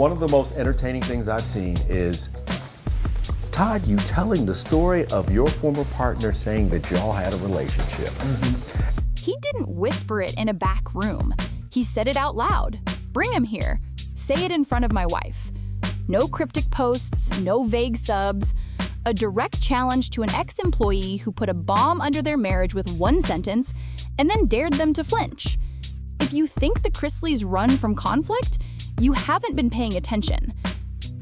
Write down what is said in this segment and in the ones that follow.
One of the most entertaining things I've seen is Todd, you telling the story of your former partner saying that y'all had a relationship. He didn't whisper it in a back room. He said it out loud. Bring him here. Say it in front of my wife. No cryptic posts, no vague subs. A direct challenge to an ex-employee who put a bomb under their marriage with one sentence and then dared them to flinch. If you think the Chrisleys run from conflict, you haven't been paying attention.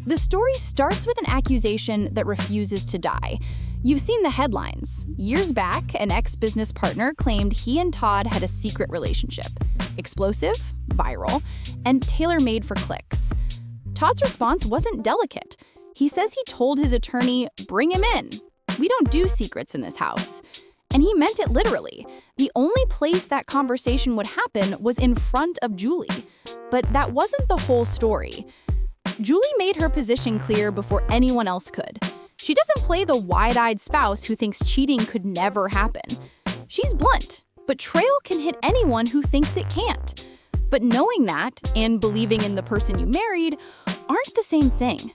The story starts with an accusation that refuses to die. You've seen the headlines. Years back, an ex-business partner claimed he and Todd had a secret relationship. Explosive, viral, and tailor-made for clicks. Todd's response wasn't delicate. He says he told his attorney, bring him in. We don't do secrets in this house. And he meant it literally. The only place that conversation would happen was in front of Julie. But that wasn't the whole story. Julie made her position clear before anyone else could. She doesn't play the wide-eyed spouse who thinks cheating could never happen. She's blunt. Betrayal can hit anyone who thinks it can't. But knowing that and believing in the person you married aren't the same thing.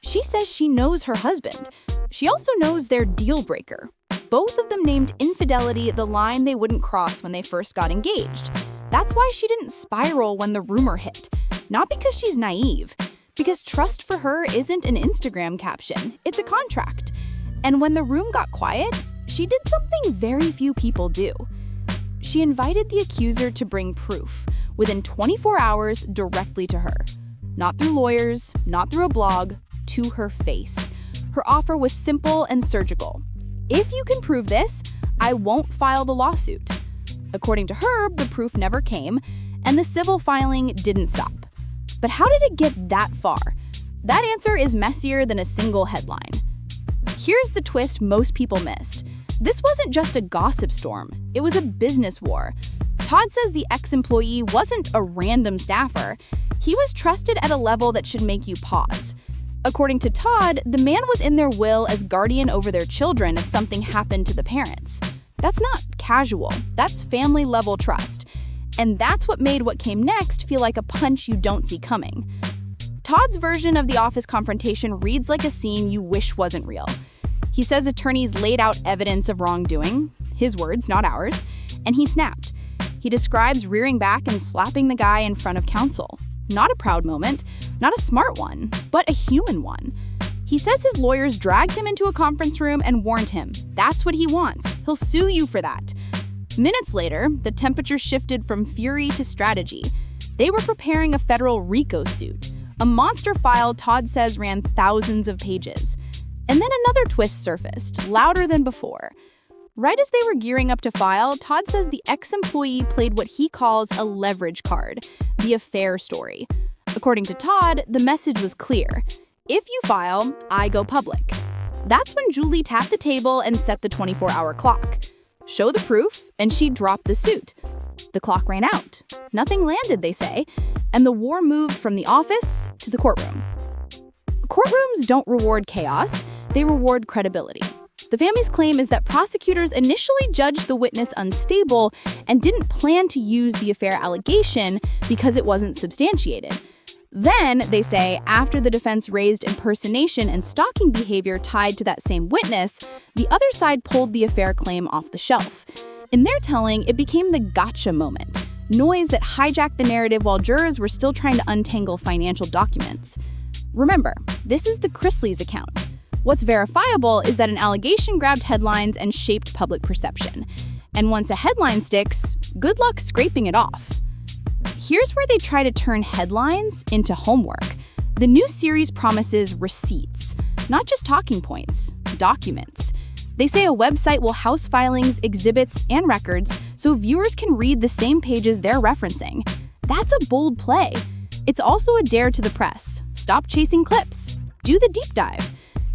She says she knows her husband. She also knows their deal breaker. Both of them named infidelity the line they wouldn't cross when they first got engaged. That's why she didn't spiral when the rumor hit. Not because she's naive, because trust for her isn't an Instagram caption, it's a contract. And when the room got quiet, she did something very few people do. She invited the accuser to bring proof within 24 hours directly to her. Not through lawyers, not through a blog, to her face. Her offer was simple and surgical. If you can prove this, I won't file the lawsuit. According to her, the proof never came, and the civil filing didn't stop. But how did it get that far? That answer is messier than a single headline. Here's the twist most people missed. This wasn't just a gossip storm. It was a business war. Todd says the ex-employee wasn't a random staffer. He was trusted at a level that should make you pause. According to Todd, the man was in their will as guardian over their children if something happened to the parents. That's not casual. That's family-level trust. And that's what made what came next feel like a punch you don't see coming. Todd's version of the office confrontation reads like a scene you wish wasn't real. He says attorneys laid out evidence of wrongdoing, his words, not ours, and he snapped. He describes rearing back and slapping the guy in front of counsel. Not a proud moment, not a smart one, but a human one. He says his lawyers dragged him into a conference room and warned him, that's what he wants. He'll sue you for that. Minutes later, the temperature shifted from fury to strategy. They were preparing a federal RICO suit, a monster file Todd says ran thousands of pages. And then another twist surfaced, louder than before. Right as they were gearing up to file, Todd says the ex-employee played what he calls a leverage card, the affair story. According to Todd, the message was clear. If you file, I go public. That's when Julie tapped the table and set the 24-hour clock. Show the proof, and she dropped the suit. The clock ran out. Nothing landed, they say, and the war moved from the office to the courtroom. Courtrooms don't reward chaos, they reward credibility. The family's claim is that prosecutors initially judged the witness unstable and didn't plan to use the affair allegation because it wasn't substantiated. Then, they say, after the defense raised impersonation and stalking behavior tied to that same witness, the other side pulled the affair claim off the shelf. In their telling, it became the gotcha moment, noise that hijacked the narrative while jurors were still trying to untangle financial documents. Remember, this is the Chrisley's account. What's verifiable is that an allegation grabbed headlines and shaped public perception. And once a headline sticks, good luck scraping it off. Here's where they try to turn headlines into homework. The new series promises receipts, not just talking points, documents. They say a website will house filings, exhibits, and records so viewers can read the same pages they're referencing. That's a bold play. It's also a dare to the press. Stop chasing clips. Do the deep dive.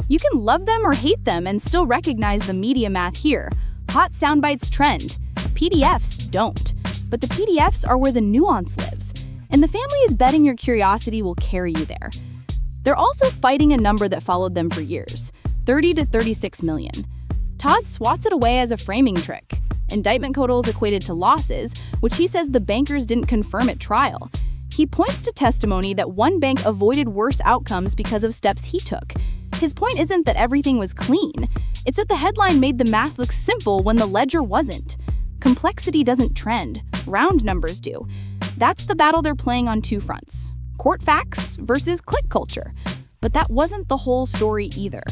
You can love them or hate them and still recognize the media math here. Hot soundbites trend. PDFs don't. But the PDFs are where the nuance lives. And the family is betting your curiosity will carry you there. They're also fighting a number that followed them for years, 30 to 36 million. Todd swats it away as a framing trick. Indictment totals equated to losses, which he says the bankers didn't confirm at trial. He points to testimony that one bank avoided worse outcomes because of steps he took. His point isn't that everything was clean. It's that the headline made the math look simple when the ledger wasn't. Complexity doesn't trend. Round numbers do. That's the battle they're playing on two fronts. Court facts versus click culture. But that wasn't the whole story either.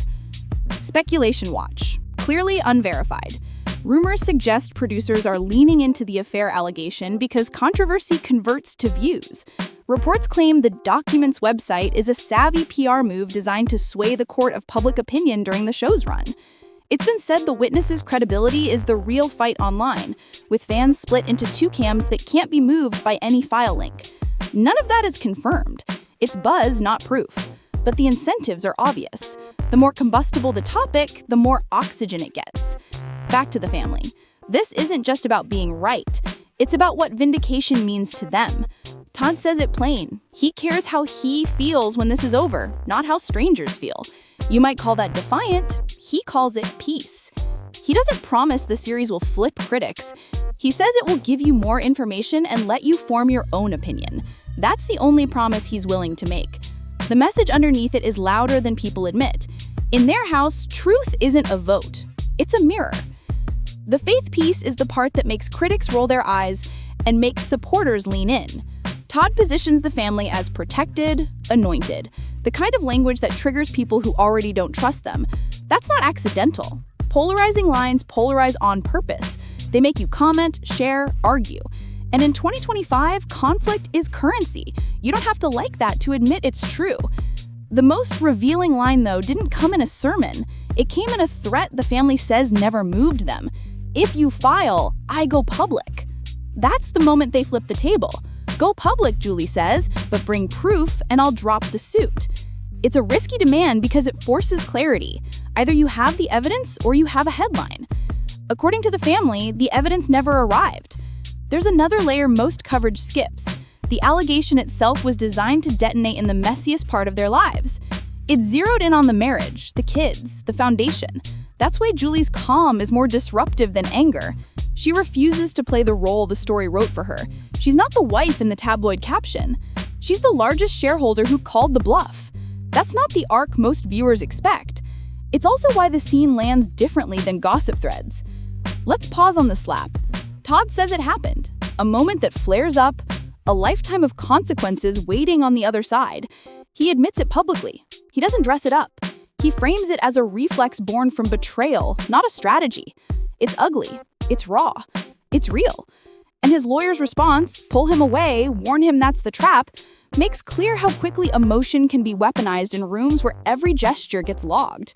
Speculation watch. Clearly unverified. Rumors suggest producers are leaning into the affair allegation because controversy converts to views. Reports claim the document's website is a savvy PR move designed to sway the court of public opinion during the show's run. It's been said the witness's credibility is the real fight online, with fans split into two camps that can't be moved by any file link. None of that is confirmed. It's buzz, not proof. But the incentives are obvious. The more combustible the topic, the more oxygen it gets. Back to the family. This isn't just about being right. It's about what vindication means to them. Todd says it plain. He cares how he feels when this is over, not how strangers feel. You might call that defiant. He calls it peace. He doesn't promise the series will flip critics. He says it will give you more information and let you form your own opinion. That's the only promise he's willing to make. The message underneath it is louder than people admit. In their house, truth isn't a vote. It's a mirror. The faith piece is the part that makes critics roll their eyes and makes supporters lean in. Todd positions the family as protected, anointed, the kind of language that triggers people who already don't trust them. That's not accidental. Polarizing lines polarize on purpose. They make you comment, share, argue. And in 2025, conflict is currency. You don't have to like that to admit it's true. The most revealing line, though, didn't come in a sermon. It came in a threat the family says never moved them. If you file, I go public. That's the moment they flip the table. Go public, Julie says, but bring proof and I'll drop the suit. It's a risky demand because it forces clarity. Either you have the evidence or you have a headline. According to the family, the evidence never arrived. There's another layer most coverage skips. The allegation itself was designed to detonate in the messiest part of their lives. It zeroed in on the marriage, the kids, the foundation. That's why Julie's calm is more disruptive than anger. She refuses to play the role the story wrote for her. She's not the wife in the tabloid caption. She's the largest shareholder who called the bluff. That's not the arc most viewers expect. It's also why the scene lands differently than gossip threads. Let's pause on the slap. Todd says it happened. A moment that flares up, a lifetime of consequences waiting on the other side. He admits it publicly. He doesn't dress it up. He frames it as a reflex born from betrayal, not a strategy. It's ugly. It's raw. It's real. And his lawyer's response, pull him away, warn him that's the trap, makes clear how quickly emotion can be weaponized in rooms where every gesture gets logged.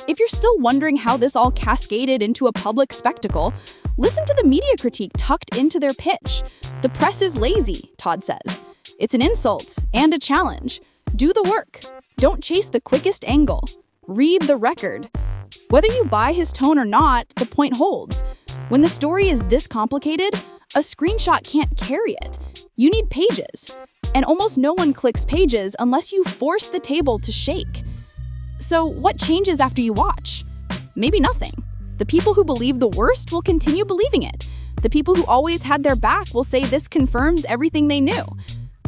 If you're still wondering how this all cascaded into a public spectacle, listen to the media critique tucked into their pitch. The press is lazy, Todd says. It's an insult and a challenge. Do the work. Don't chase the quickest angle. Read the record. Whether you buy his tone or not, the point holds. When the story is this complicated, a screenshot can't carry it. You need pages. And almost no one clicks pages unless you force the table to shake. So what changes after you watch? Maybe nothing. The people who believe the worst will continue believing it. The people who always had their back will say this confirms everything they knew.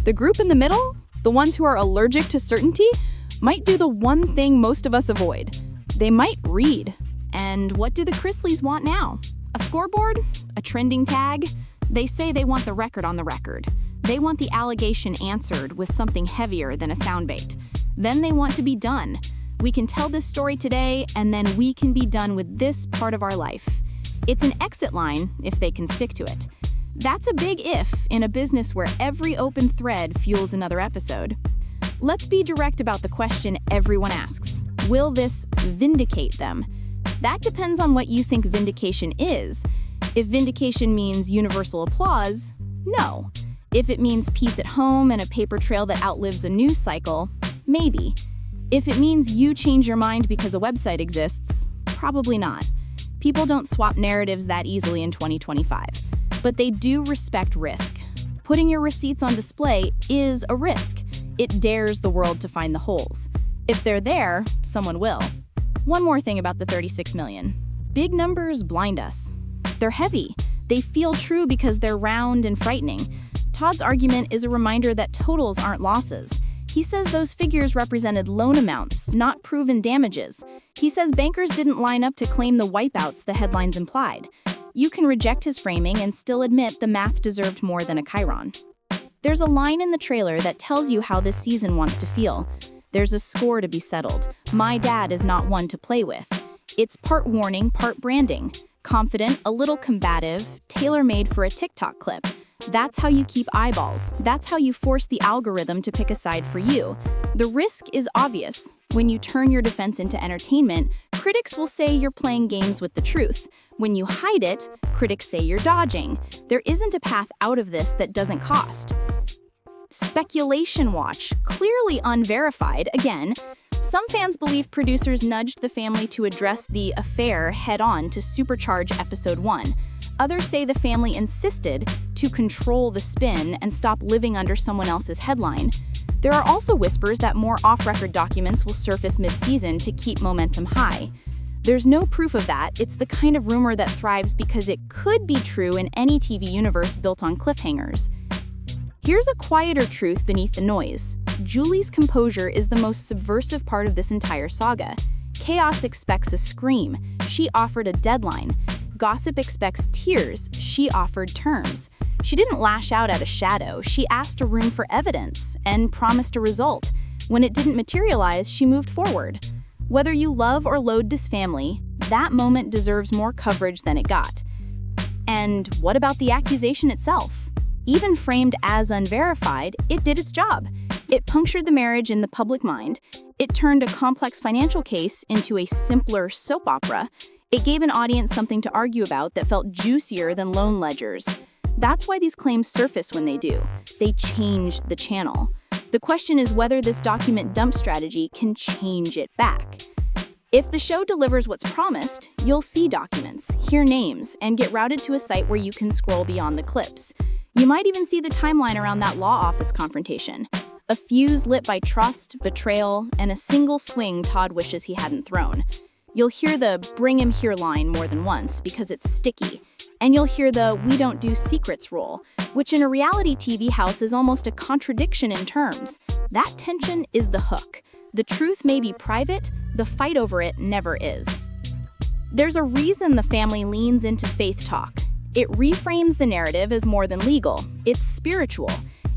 The group in the middle, the ones who are allergic to certainty, might do the one thing most of us avoid. They might read. And what do the Chrisleys want now? A scoreboard? A trending tag? They say they want the record on the record. They want the allegation answered with something heavier than a soundbite. Then they want to be done. We can tell this story today, and then we can be done with this part of our life. It's an exit line, if they can stick to it. That's a big if in a business where every open thread fuels another episode. Let's be direct about the question everyone asks. Will this vindicate them? That depends on what you think vindication is. If vindication means universal applause, no. If it means peace at home and a paper trail that outlives a news cycle, maybe. If it means you change your mind because a website exists, probably not. People don't swap narratives that easily in 2025, but they do respect risk. Putting your receipts on display is a risk. It dares the world to find the holes. If they're there, someone will. One more thing about the 36 million. Big numbers blind us. They're heavy. They feel true because they're round and frightening. Todd's argument is a reminder that totals aren't losses. He says those figures represented loan amounts, not proven damages. He says bankers didn't line up to claim the wipeouts the headlines implied. You can reject his framing and still admit the math deserved more than a chyron. There's a line in the trailer that tells you how this season wants to feel. There's a score to be settled. My dad is not one to play with. It's part warning, part branding. Confident, a little combative, tailor-made for a TikTok clip. That's how you keep eyeballs. That's how you force the algorithm to pick a side for you. The risk is obvious. When you turn your defense into entertainment, critics will say you're playing games with the truth. When you hide it, critics say you're dodging. There isn't a path out of this that doesn't cost. Speculation watch, clearly unverified, again. Some fans believe producers nudged the family to address the affair head-on to supercharge episode 1. Others say the family insisted to control the spin and stop living under someone else's headline. There are also whispers that more off-record documents will surface mid-season to keep momentum high. There's no proof of that. It's the kind of rumor that thrives because it could be true in any TV universe built on cliffhangers. Here's a quieter truth beneath the noise. Julie's composure is the most subversive part of this entire saga. Chaos expects a scream. She offered a deadline. Gossip expects tears. She offered terms. She didn't lash out at a shadow. She asked a room for evidence and promised a result. When it didn't materialize, she moved forward. Whether you love or loathe this family, that moment deserves more coverage than it got. And what about the accusation itself? Even framed as unverified, it did its job. It punctured the marriage in the public mind. It turned a complex financial case into a simpler soap opera. It gave an audience something to argue about that felt juicier than loan ledgers. That's why these claims surface when they do. They change the channel. The question is whether this document dump strategy can change it back. If the show delivers what's promised, you'll see documents, hear names, and get routed to a site where you can scroll beyond the clips. You might even see the timeline around that law office confrontation. A fuse lit by trust, betrayal, and a single swing Todd wishes he hadn't thrown. You'll hear the "bring him here" line more than once because it's sticky. And you'll hear the "we don't do secrets" rule, which in a reality TV house is almost a contradiction in terms. That tension is the hook. The truth may be private, the fight over it never is. There's a reason the family leans into faith talk. It reframes the narrative as more than legal. It's spiritual.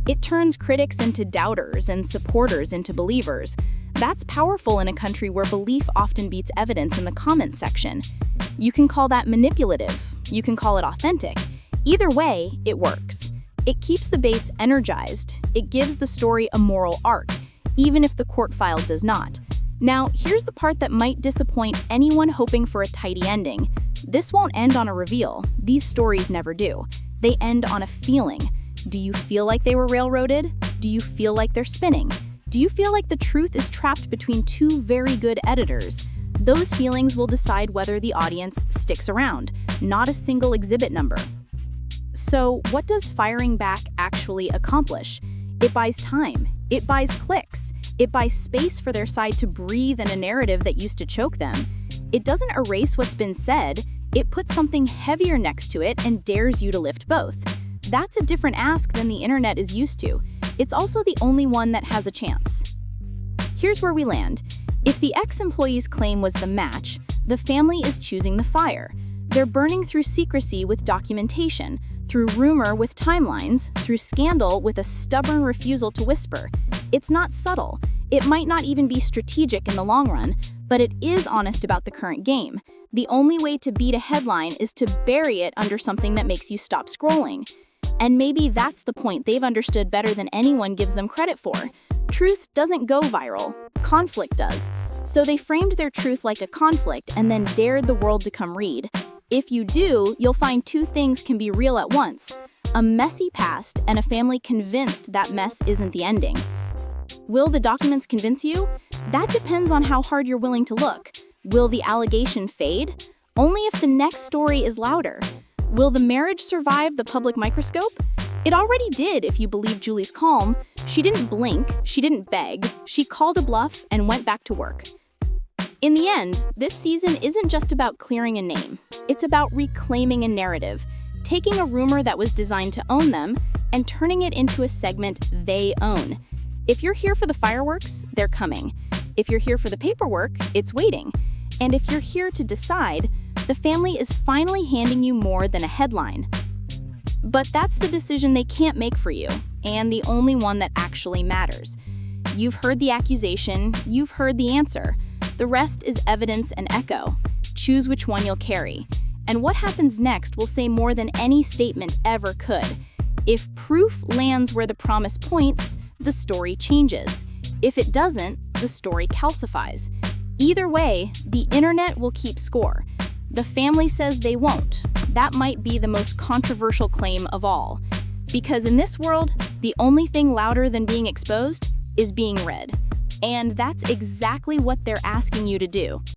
It turns critics into doubters and supporters into believers. That's powerful in a country where belief often beats evidence in the comment section. You can call that manipulative. You can call it authentic. Either way, it works. It keeps the base energized. It gives the story a moral arc, even if the court file does not. Now, here's the part that might disappoint anyone hoping for a tidy ending. This won't end on a reveal. These stories never do. They end on a feeling. Do you feel like they were railroaded? Do you feel like they're spinning? Do you feel like the truth is trapped between two very good editors? Those feelings will decide whether the audience sticks around, not a single exhibit number. So, what does firing back actually accomplish? It buys time. It buys clicks. It buys space for their side to breathe in a narrative that used to choke them. It doesn't erase what's been said. It puts something heavier next to it and dares you to lift both. That's a different ask than the internet is used to. It's also the only one that has a chance. Here's where we land. If the ex-employee's claim was the match, the family is choosing the fire. They're burning through secrecy with documentation, through rumor with timelines, through scandal with a stubborn refusal to whisper. It's not subtle. It might not even be strategic in the long run, but it is honest about the current game. The only way to beat a headline is to bury it under something that makes you stop scrolling. And maybe that's the point they've understood better than anyone gives them credit for. Truth doesn't go viral. Conflict does. So they framed their truth like a conflict and then dared the world to come read. If you do, you'll find two things can be real at once: a messy past and a family convinced that mess isn't the ending. Will the documents convince you? That depends on how hard you're willing to look. Will the allegation fade? Only if the next story is louder. Will the marriage survive the public microscope? It already did if you believe Julie's calm. She didn't blink, she didn't beg, she called a bluff and went back to work. In the end, this season isn't just about clearing a name. It's about reclaiming a narrative, taking a rumor that was designed to own them and turning it into a segment they own. If you're here for the fireworks, they're coming. If you're here for the paperwork, it's waiting. And if you're here to decide, the family is finally handing you more than a headline. But that's the decision they can't make for you, and the only one that actually matters. You've heard the accusation, you've heard the answer. The rest is evidence and echo. Choose which one you'll carry. And what happens next will say more than any statement ever could. If proof lands where the promise points, the story changes. If it doesn't, the story calcifies. Either way, the internet will keep score. The family says they won't. That might be the most controversial claim of all. Because in this world, the only thing louder than being exposed is being read. And that's exactly what they're asking you to do.